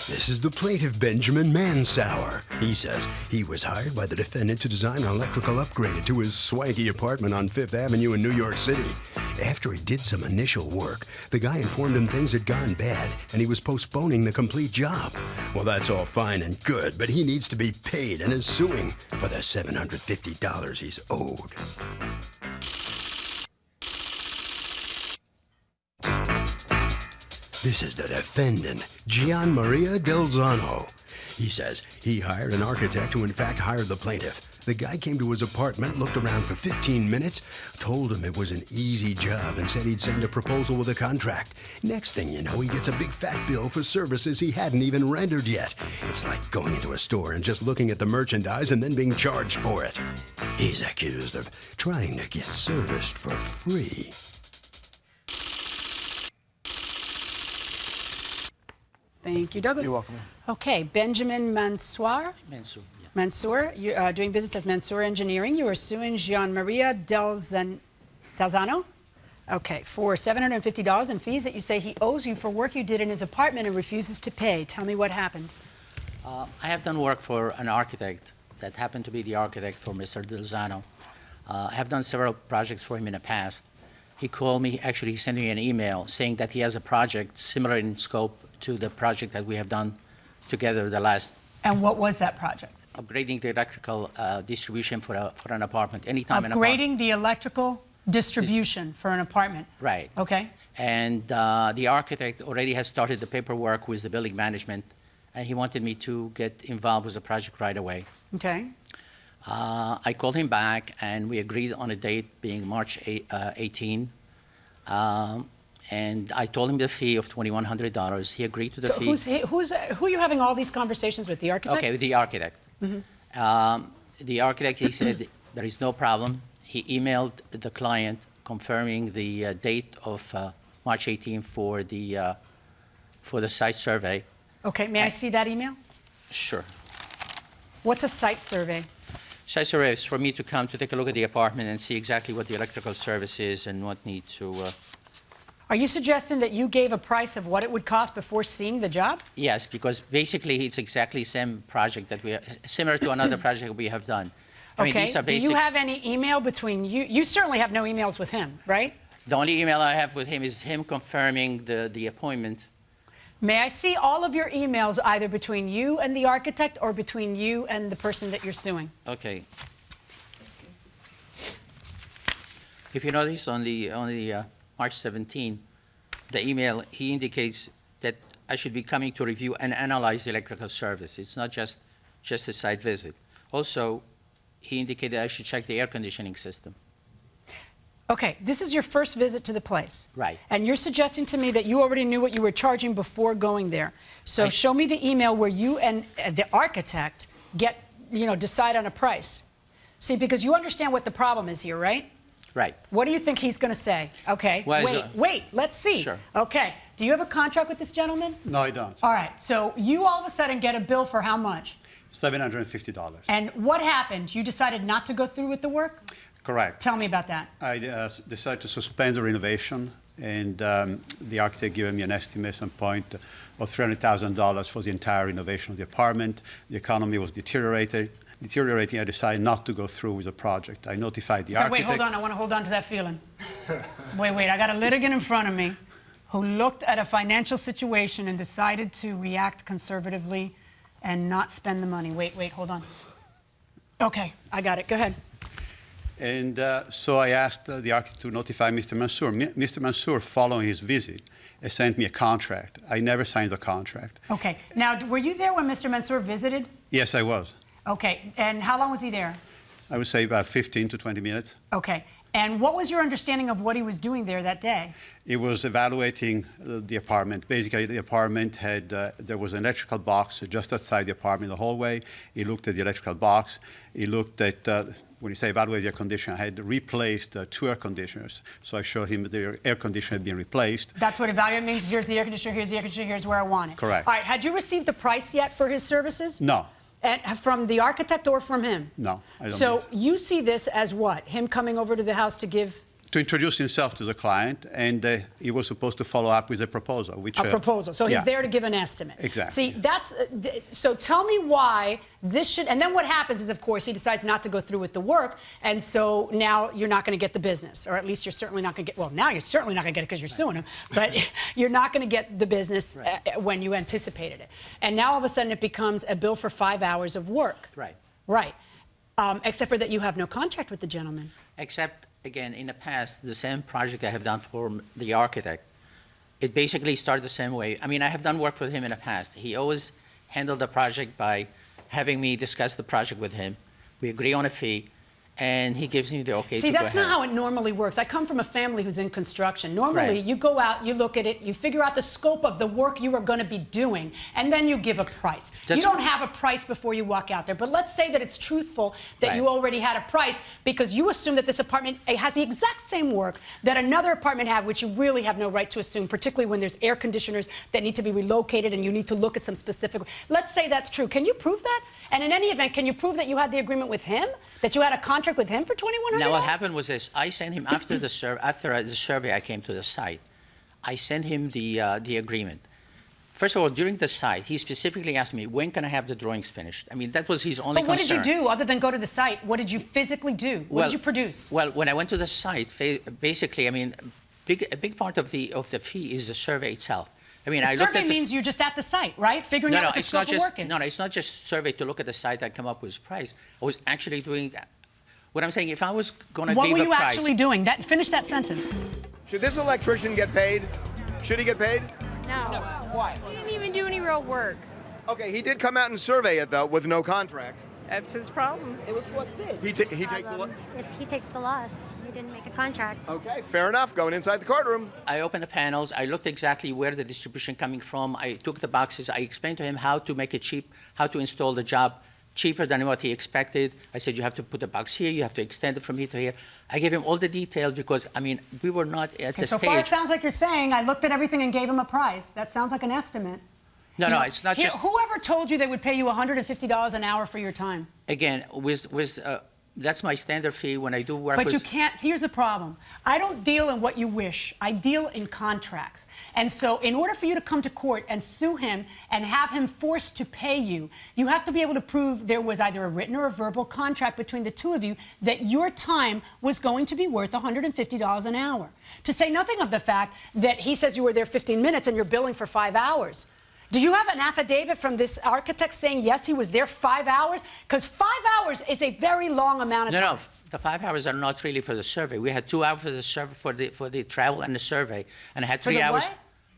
This is the plaintiff, Benjamin Mansour. He says he was hired by the defendant to design an electrical upgrade to his swanky apartment on Fifth Avenue in New York City. After he did some initial work, the guy informed him things had gone bad and he was postponing the complete job. Well, that's all fine and good, but he needs to be paid and is suing for the $750 he's owed. This is the defendant, Gian Maria Delzano. He says he hired an architect who in fact hired the plaintiff. The guy came to his apartment, looked around for 15 minutes, told him it was an easy job and said he'd send a proposal with a contract. Next thing you know, he gets a big fat bill for services he hadn't even rendered yet. It's like going into a store and just looking at the merchandise and then being charged for it. He's accused of trying to get serviced for free. Thank you, Douglas. You're welcome. Okay, Benjamin Mansour. Mansour, yes. Mansour, you're doing business as Mansour Engineering. You are suing Gian Maria Delzano, okay, for $750 in fees that you say he owes you for work you did in his apartment and refuses to pay. Tell me what happened. I have done work for an architect that happened to be the architect for Mr. Delzano. I have done several projects for him in the past. He called me, actually he sent me an email saying that he has a project similar in scope to the project that we have done together the last. And what was that project? Upgrading the electrical distribution for an apartment. Anytime Upgrading the electrical distribution for an apartment. Right. Okay. And the architect already has started the paperwork with the building management, and he wanted me to get involved with the project right away. Okay. I called him back, and we agreed on a date being March 18. And I told him the fee of $2,100. He agreed to the fee. Who are you having all these conversations with? The architect? Okay, with the architect. Mm-hmm. The architect, he said there is no problem. He emailed the client confirming the date of March 18 for the site survey. Okay, may I see that email? Sure. What's a site survey? Site survey is for me to come to take a look at the apartment and see exactly what the electrical service is and what needs to... Are you suggesting that you gave a price of what it would cost before seeing the job? Yes, because basically it's exactly the same project that we have, similar to another project we have done. I mean, these are basic. Do you have any email between you? You certainly have no emails with him, right? The only email I have with him is him confirming the appointment. May I see all of your emails either between you and the architect or between you and the person that you're suing? Okay. If you notice on the March 17, the email, he indicates that I should be coming to review and analyze the electrical service. It's not just a site visit. Also, he indicated I should check the air conditioning system. Okay, this is your first visit to the place. Right. And you're suggesting to me that you already knew what you were charging before going there. So show me the email where you and the architect decide on a price. See, because you understand what the problem is here, right? Right. What do you think he's going to say? Okay, wait, let's see. Sure. Okay, do you have a contract with this gentleman? No, I don't. All right, so you all of a sudden get a bill for how much? $750. And what happened? You decided not to go through with the work? Correct. Tell me about that. I decided to suspend the renovation, and the architect gave me an estimate at some point of $300,000 for the entire renovation of the apartment. The economy was deteriorating. I decided not to go through with the project. I notified the architect. Wait, hold on. I want to hold on to that feeling. Wait. I got a litigant in front of me who looked at a financial situation and decided to react conservatively and not spend the money. Wait, hold on. Okay, I got it. Go ahead. And so I asked the architect to notify Mr. Mansour. Mr. Mansour, following his visit, sent me a contract. I never signed the contract. Okay. Now, were you there when Mr. Mansour visited? Yes, I was. Okay. And how long was he there? I would say about 15 to 20 minutes. Okay. And what was your understanding of what he was doing there that day? He was evaluating the apartment. Basically, the apartment had, there was an electrical box just outside the apartment, the hallway. He looked at the electrical box. He looked at, when you say evaluate the air conditioner, I had replaced 2 air conditioners. So I showed him the air conditioner had been replaced. That's what evaluate means? Here's the air conditioner, here's the air conditioner, here's where I want it. Correct. All right. Had you received the price yet for his services? No. And from the architect or from him? No, I don't. So you see this as what? Him coming over to the house to give to introduce himself to the client, and he was supposed to follow up with a proposal. Which, a proposal. So he's yeah. there to give an estimate. Exactly. See, that's so. Tell me why this should. And then what happens is, of course, he decides not to go through with the work, and so now you're not going to get the business, or at least you're certainly not going to get. Well, now you're certainly not going to get it because you're suing him, but you're not going to get the business when you anticipated it. And now all of a sudden it becomes a bill for 5 hours of work. Right. Right. Except for that you have no contract with the gentleman. Except, again, in the past, the same project I have done for the architect, it basically started the same way. I mean, I have done work with him in the past. He always handled the project by having me discuss the project with him. We agree on a fee, and he gives me the okay to go ahead. See, that's not how it normally works. I come from a family who's in construction. Normally, you go out, you look at it, you figure out the scope of the work you are going to be doing, and then you give a price. You don't have a price before you walk out there. But let's say that it's truthful that you already had a price because you assume that this apartment has the exact same work that another apartment had, which you really have no right to assume, particularly when there's air conditioners that need to be relocated and you need to look at some specific. Let's say that's true. Can you prove that? And in any event, can you prove that you had the agreement with him, that you had a contract with him for $2,100? Now, what happened was this. I sent him, after the survey I came to the site, I sent him the agreement. First of all, during the site, he specifically asked me, when can I have the drawings finished? I mean, that was his only concern. But what did you do, other than go to the site? What did you physically do? What did you produce? Well, when I went to the site, basically, I mean, a big part of the fee is the survey itself. I mean, the survey means you're just at the site, right? Figuring out what the scope of work is. No, it's not just survey to look at the site and come up with price. I was actually doing that. What I'm saying, if I was going to give a price... What were you actually doing? Finish that sentence. Should this electrician get paid? Should he get paid? No. Why? He didn't even do any real work. Okay, he did come out and survey it, though, with no contract. That's his problem. It was what bid. He takes the... He takes the loss. He didn't make a contract. Okay, fair enough. Going inside the courtroom. I opened the panels. I looked exactly where the distribution coming from. I took the boxes. I explained to him how to make it cheap, how to install the job cheaper than what he expected. I said, you have to put the box here. You have to extend it from here to here. I gave him all the details because, I mean, we were not at the so stage. So far, it sounds like you're saying, I looked at everything and gave him a price. That sounds like an estimate. No, it's not just... Whoever told you they would pay you $150 an hour for your time? Again, that's my standard fee when I do work with... But you can't... Here's the problem. I don't deal in what you wish. I deal in contracts. And so in order for you to come to court and sue him and have him forced to pay you, you have to be able to prove there was either a written or a verbal contract between the two of you that your time was going to be worth $150 an hour. To say nothing of the fact that he says you were there 15 minutes and you're billing for 5 hours. Do you have an affidavit from this architect saying, yes, he was there 5 hours? Because 5 hours is a very long amount of time. No, the 5 hours are not really for the survey. We had 2 hours for the survey, for the travel and the survey, and I had 3 hours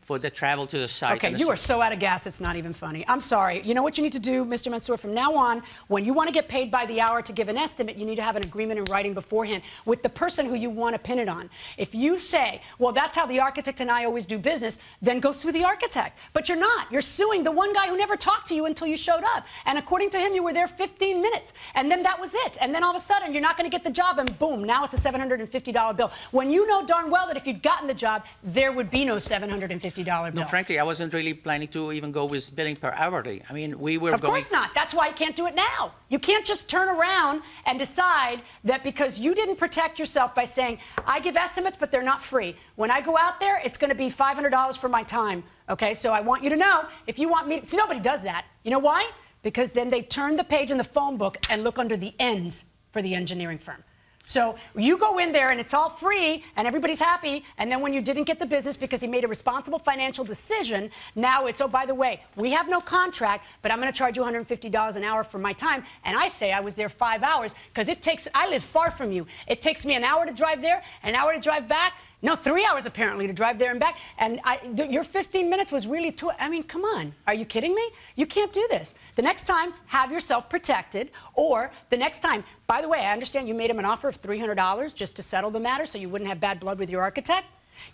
for the travel to the site. Okay, you are so out of gas, it's not even funny. I'm sorry. You know what you need to do, Mr. Mansour? From now on, when you want to get paid by the hour to give an estimate, you need to have an agreement in writing beforehand with the person who you want to pin it on. If you say, well, that's how the architect and I always do business, then go sue the architect. But you're not. You're suing the one guy who never talked to you until you showed up. And according to him, you were there 15 minutes. And then that was it. And then all of a sudden, you're not going to get the job, and boom, now it's a $750 bill. When you know darn well that if you'd gotten the job, there would be no $750 bill. No, frankly, I wasn't really planning to even go with billing per hourly. I mean, we were Of course not. That's why you can't do it now. You can't just turn around and decide that because you didn't protect yourself by saying, I give estimates, but they're not free. When I go out there, it's going to be $500 for my time. Okay, so I want you to know, if you want me to... See, nobody does that. You know why? Because then they turn the page in the phone book and look under the ends for the engineering firm. So you go in there and it's all free and everybody's happy, and then when you didn't get the business because he made a responsible financial decision, now it's, oh, by the way, we have no contract, but I'm going to charge you $150 an hour for my time. And I say I was there 5 hours because it takes, I live far from you. It takes me an hour to drive there, an hour to drive back. No, 3 hours apparently to drive there and back. And your 15 minutes was really too... I mean, come on. Are you kidding me? You can't do this. The next time, have yourself protected. Or the next time... By the way, I understand you made him an offer of $300 just to settle the matter so you wouldn't have bad blood with your architect.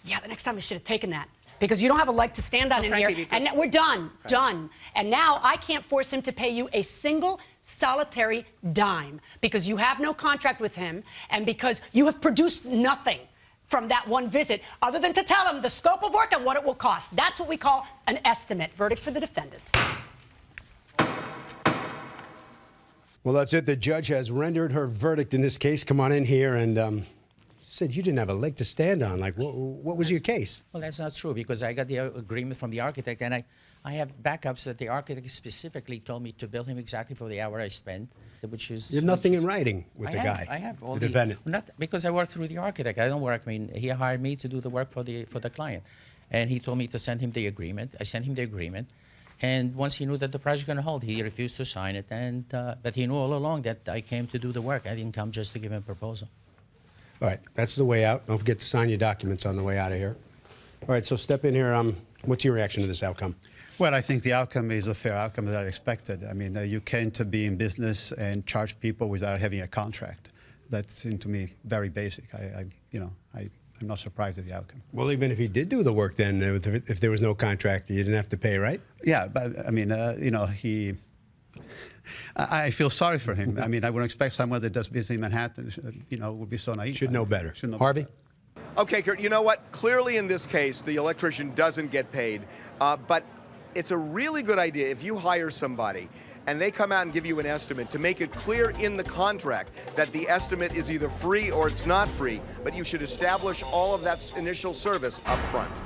Yeah, the next time you should have taken that. Because you don't have a leg to stand on in here. And we're done. Right. Done. And now I can't force him to pay you a single solitary dime because you have no contract with him and because you have produced nothing from that one visit, other than to tell him the scope of work and what it will cost. That's what we call an estimate. Verdict for the defendant. Well, that's it. The judge has rendered her verdict in this case. Come on in here and said you didn't have a leg to stand on. Like, what was your case? Well, that's not true because I got the agreement from the architect, and I have backups that the architect specifically told me to bill him exactly for the hour I spent, which is... You have nothing in writing with the guy. I have all the defendant. Not because I work through the architect. I don't work. I mean, he hired me to do the work for the client, and he told me to send him the agreement. I sent him the agreement, and once he knew that the project was going to hold, he refused to sign it. And but he knew all along that I came to do the work. I didn't come just to give him a proposal. All right, that's the way out. Don't forget to sign your documents on the way out of here. All right, so step in here. What's your reaction to this outcome? Well, I think the outcome is a fair outcome that I expected. I mean, you can't be in business and charge people without having a contract. That seemed to me very basic. I'm not surprised at the outcome. Well, even if he did do the work, then if there was no contract, you didn't have to pay, right? Yeah, but I mean, I feel sorry for him. I mean, I wouldn't expect someone that does business in Manhattan, would be so naive. Should know better. Should know Harvey? better. Okay, Kurt, you know what? Clearly in this case, the electrician doesn't get paid, but it's a really good idea if you hire somebody and they come out and give you an estimate to make it clear in the contract that the estimate is either free or it's not free, but you should establish all of that initial service up front.